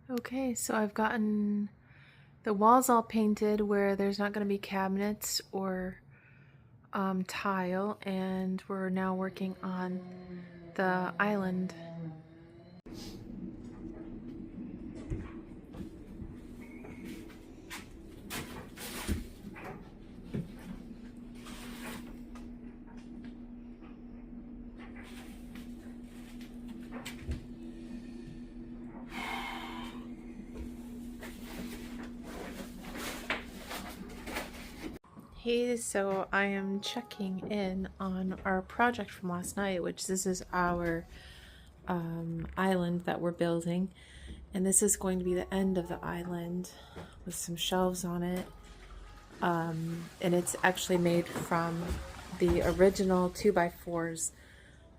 Okay, so I've gotten the walls all painted where there's not going to be cabinets or tile, and we're now working on the island. Hey, so I am checking in on our project from last night, which this is our island that we're building, and this is going to be the end of the island with some shelves on it, and it's actually made from the original 2x4s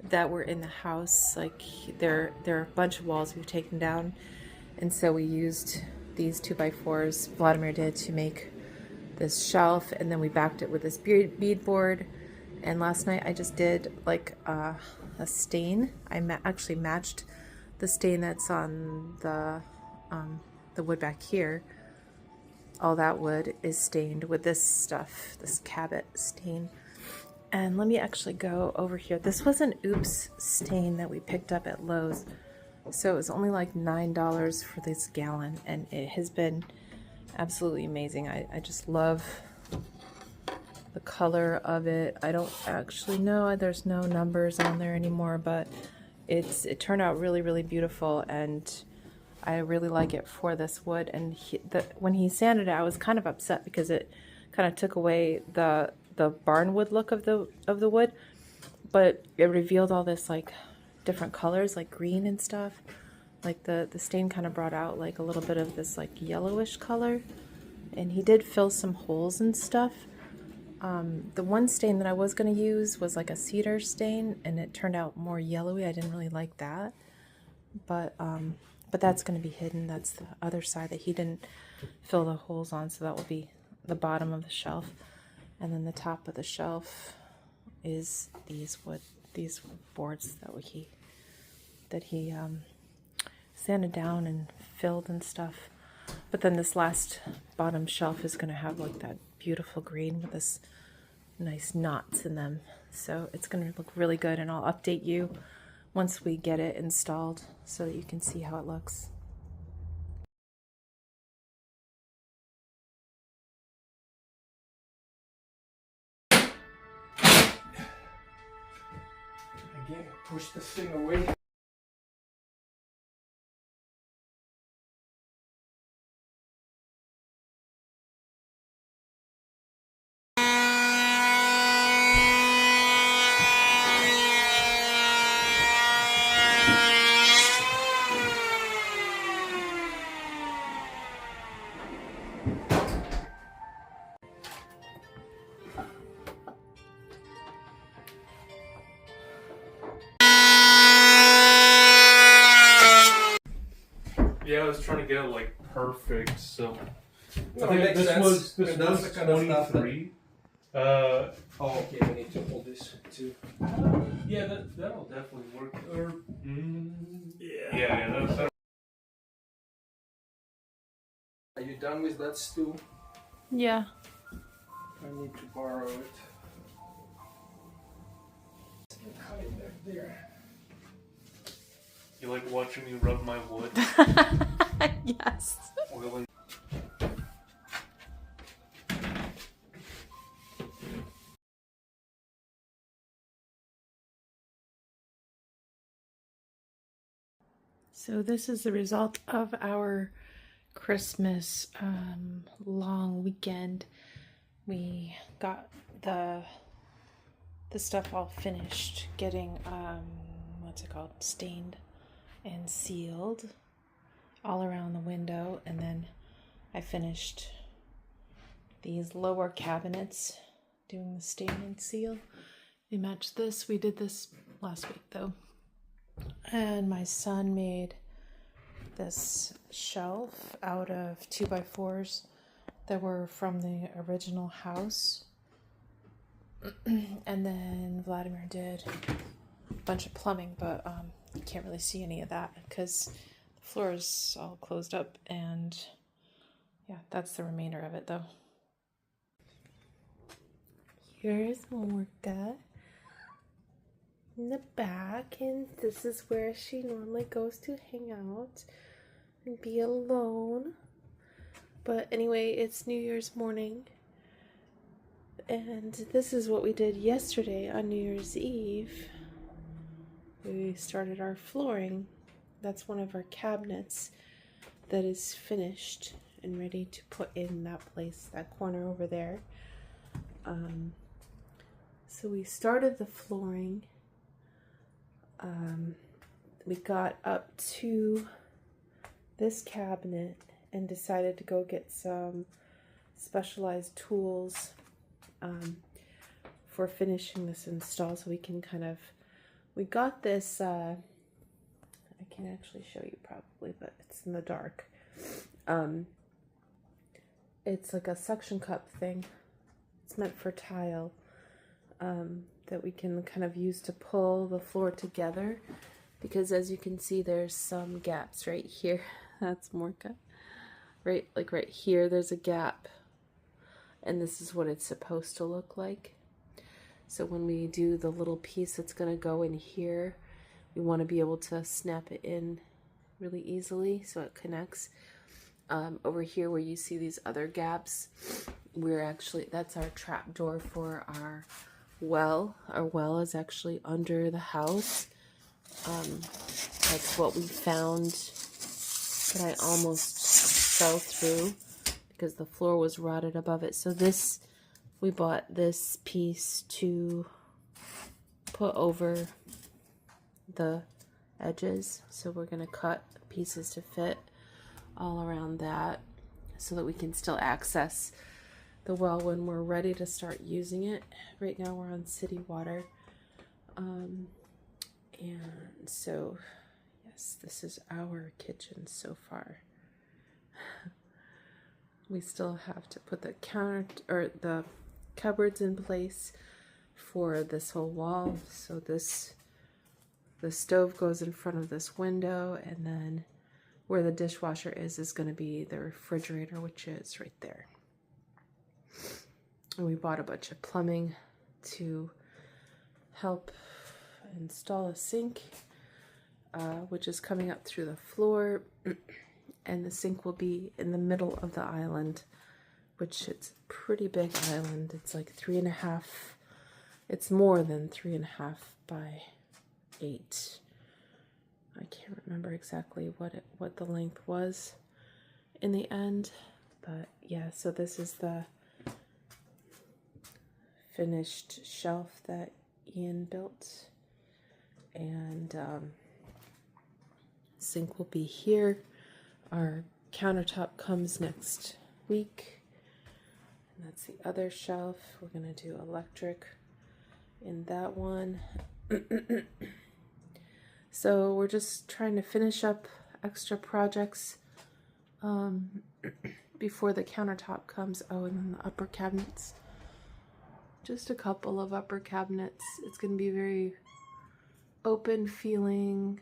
that were in the house. Like there are a bunch of walls we've taken down, and so we used these 2x4s, Vladimir did, to make this shelf, and then we backed it with this beadboard. And last night I just did like a stain. I actually matched the stain that's on the wood back here. All that wood is stained with this stuff, this Cabot stain. And let me actually go over here. This was an oops stain that we picked up at Lowe's, so it was only like $9 for this gallon, and it has been absolutely amazing. I just love the color of it. I don't actually know, there's no numbers on there anymore, but it turned out really, really beautiful, and I really like it for this wood. And when he sanded it, I was kind of upset because it kind of took away the barnwood look of the wood, but it revealed all this like different colors, like green and stuff. Like the stain kind of brought out like a little bit of this like yellowish color, and he did fill some holes and stuff. The one stain that I was going to use was like a cedar stain, and it turned out more yellowy. I didn't really like that, but that's going to be hidden. That's the other side that he didn't fill the holes on, so that will be the bottom of the shelf, and then the top of the shelf is these boards that he sanded down and filled and stuff. But then this last bottom shelf is going to have like that beautiful green with this nice knots in them, so it's going to look really good, and I'll update you once we get it installed so that you can see how it looks. Again, push this thing away. Yeah, I was trying to get it like perfect, so No, I think makes sense. this And that's was the kind of stuff that- 23. Oh, okay, we need to hold this too. Yeah, that'll definitely work. Or yeah, that's Are you done with that stool? Yeah. I need to borrow it. Cut it back there. You like watching me rub my wood? Yes. Oiling. So this is the result of our Christmas long weekend. We got the stuff all finished, getting what's it called, stained and sealed all around the window, and then I finished these lower cabinets doing the stain and seal. They match this. We did this last week though. And my son made this shelf out of 2x4s that were from the original house. And then Vladimir did a bunch of plumbing, but you can't really see any of that because the floor is all closed up, and yeah, that's the remainder of it though. Here's Morka in the back, and this is where she normally goes to hang out and be alone. But anyway, it's New Year's morning, and this is what we did yesterday on New Year's Eve. We started our flooring. That's one of our cabinets that is finished and ready to put in that place, that corner over there. So we started the flooring. We got up to this cabinet and decided to go get some specialized tools for finishing this install, so we can kind of, we got this, I can actually show you probably, but it's in the dark. It's like a suction cup thing. It's meant for tile, that we can kind of use to pull the floor together, because as you can see, there's some gaps right here. That's Morka. Right, like right here, there's a gap, and this is what it's supposed to look like. So when we do the little piece that's going to go in here, we want to be able to snap it in really easily so it connects. Over here where you see these other gaps, we're actually, that's our trap door for our well. Our well is actually under the house. That's what we found that I almost fell through because the floor was rotted above it. So this, we bought this piece to put over the edges. So we're going to cut pieces to fit all around that so that we can still access the well when we're ready to start using it. Right now we're on city water. And so, yes, this is our kitchen so far. We still have to put the counter or the cupboards in place for this whole wall. So this, the stove goes in front of this window, and then where the dishwasher is going to be the refrigerator, which is right there. And we bought a bunch of plumbing to help install a sink, which is coming up through the floor. And the sink will be in the middle of the island, which it's a pretty big island. It's like 3.5, it's more than 3.5 by 8. I can't remember exactly what the length was in the end, but yeah, so this is the finished shelf that Ian built, and sink will be here. Our countertop comes next week, and that's the other shelf. We're gonna do electric in that one. So we're just trying to finish up extra projects before the countertop comes. Oh, and then the upper cabinets. Just a couple of upper cabinets. It's going to be very open feeling.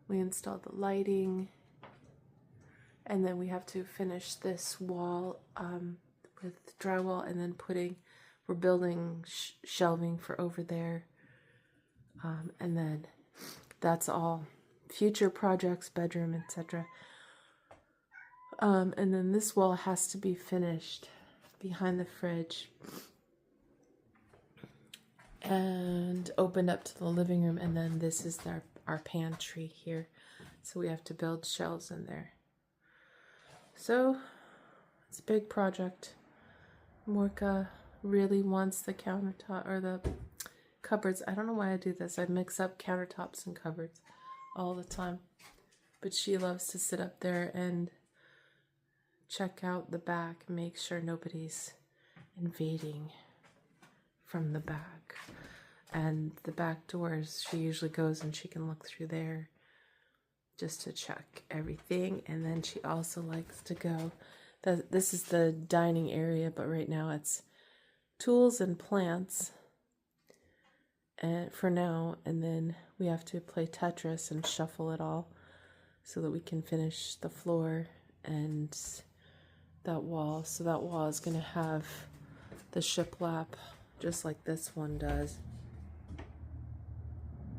We installed the lighting. And then we have to finish this wall with drywall, and then we're building shelving for over there. And then that's all future projects, bedroom, etc. And then this wall has to be finished behind the fridge and opened up to the living room. And then this is our pantry here. So we have to build shelves in there. So it's a big project. Morka really wants the countertop or the cupboards. I don't know why I do this. I mix up countertops and cupboards all the time. But she loves to sit up there and check out the back, make sure nobody's invading from the back. And the back doors, she usually goes and she can look through there just to check everything. And then she also likes to go, this is the dining area, but right now it's tools and plants. And for now, and then we have to play Tetris and shuffle it all so that we can finish the floor and that wall. So that wall is going to have the shiplap just like this one does.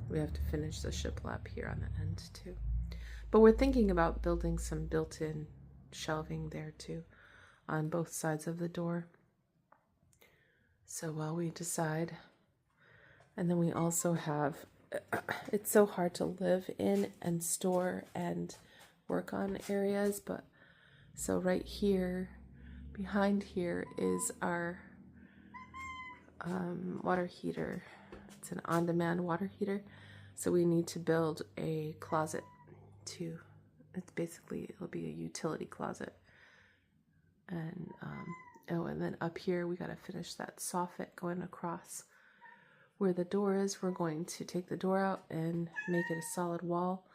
We have to finish the shiplap here on the end too. But we're thinking about building some built-in shelving there too on both sides of the door. So while we decide, and then we also have, it's so hard to live in and store and work on areas, but so right here, behind here is our water heater. It's an on-demand water heater. So we need to build a closet too. It's basically, it'll be a utility closet. And oh, and then up here we got to finish that soffit going across where the door is. We're going to take the door out and make it a solid wall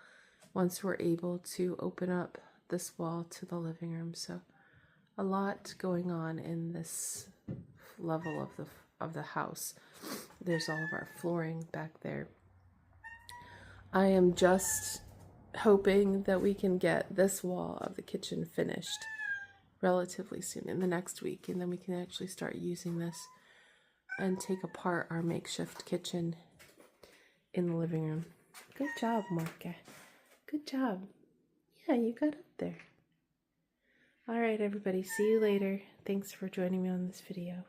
once we're able to open up this wall to the living room. So a lot going on in this level of the house. There's all of our flooring back there. I am just hoping that we can get this wall of the kitchen finished relatively soon, in the next week, and then we can actually start using this and take apart our makeshift kitchen in the living room. Good job, Marka. Good job. Yeah, you got up there. All right, everybody. See you later. Thanks for joining me on this video.